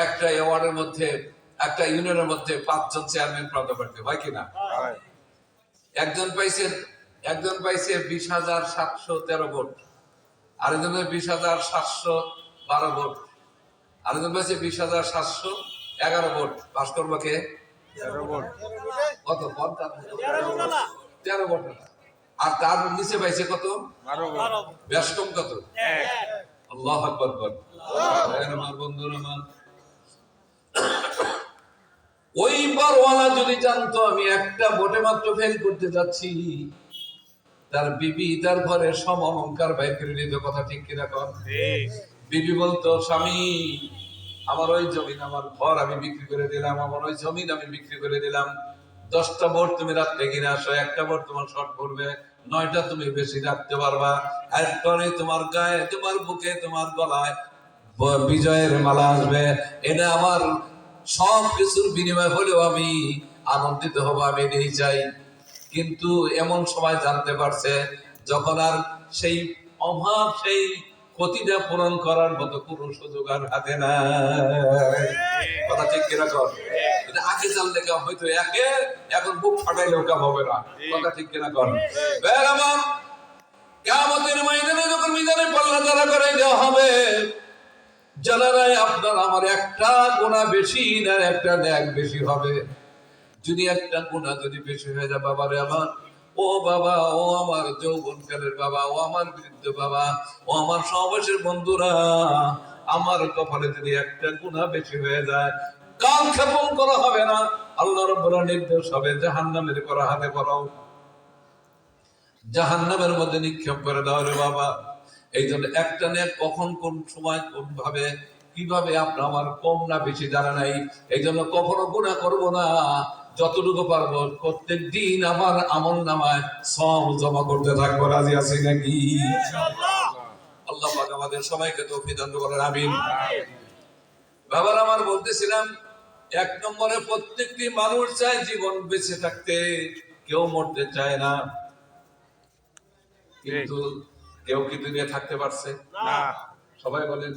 একটা ওয়ার্ডের মধ্যে, একটা ইউনিয়নের মধ্যে 5 জন চেয়ারম্যান প্রাপ্ত প্রার্থী হয় কিনা? একজন পাইছে 20,713 ভোট, আরেকজনের 20,712 ভোট, আরেকজন পাইছে 20,711 ভোট। পাস করবো কে? কত? 13 ভোট। আর তার নিচে পাইছে কত? বেশ কম। কত? আল্লাহু আকবার। আমার বন্ধুরা, আমার ওই বারওয়ালা যদি জানতো আমি একটা ভোটে মাত্র ফেল করতে যাচ্ছি, তার বিবি তার ঘরে সম অলংকার ব্যয় করে নিত। কথা ঠিক কিনা কর? বিবি বলতো, স্বামী আমার ওই জমিন, আমার ঘর আমি বিক্রি করে দিলাম, আমার ওই জমিন আমি বিক্রি করে দিলাম। 10টা ভোট তুমি রাখতে কিনে আসো, একটা ভোট তোমার শর্ট পড়বে, 9টা তুমি বেশি রাখতে পারবা। এরপরে তোমার গায়ে, তোমার বুকে, তোমার গলায় বিজয়ের মালা আসবে। এটা আমার সব কিছুর বিনিময় হলেও আমি আনন্দিত হব, আমি এটাই চাই। কিন্তু এমন সময় জানতে পারছে যখন আর সেই অভাব, সেই ক্ষতিটা পূরণ করার মতো কোনো সুযোগ আর হাতে নাই। কথা ঠিক কিরকম? এটা আগে জানলে কাম হয়তো এখন বুক ফাটাইলেও কাম হবে না। কথা ঠিক কিরকম? কিয়ামতের ময়দানে যখন মিজানে পাল্লা দ্বারা করে দেওয়া হবে, জানারাই আপনার আমার একটা গুনাহ বেশি না একটা নেক বেশি হবে। যদি একটা গুনাহ যদি বেশি হয়ে যায়, বাবারে আমার, ও বাবা, ও আমার যৌবনকালের বাবা, ও আমার বৃদ্ধ বাবা, ও আমার সহবাসের বন্ধুরা, আমার কপালে যদি একটা গুনাহ বেশি হয়ে যায়, কাল ক্ষেপণ করা হবে না, আল্লাহ রাব্বুল নির্দেশ হবে জাহান্নামের করা হাতে পড়াও, জাহান্নামের মধ্যে নিক্ষেপ করে দাও রে বাবা। এই জন্য একটা নেক কখন, কোন সময়, কোন ভাবে, কিভাবে আপনার আমার কম না বেশি জানা নাই। এই জন্য কখনো গুনাহ করবো না, যতটুকু পারবো প্রত্যেক দিন আমার আমল নামায় সব জমা করতে থাকবো। রাজি আছি নাকি? আল্লাহ পাক আমাদের সবাইকে তৌফিক দান করেন, আমিন। বাবার আমার বলতেছিলাম, 1 নম্বরে প্রত্যেকটি মানুষ চায় জীবন বেঁচে থাকতে, কেউ মরতে চায় না। কিন্তু কেউ কি দুনিয়া থাকতে পারছে? সবাই বলেন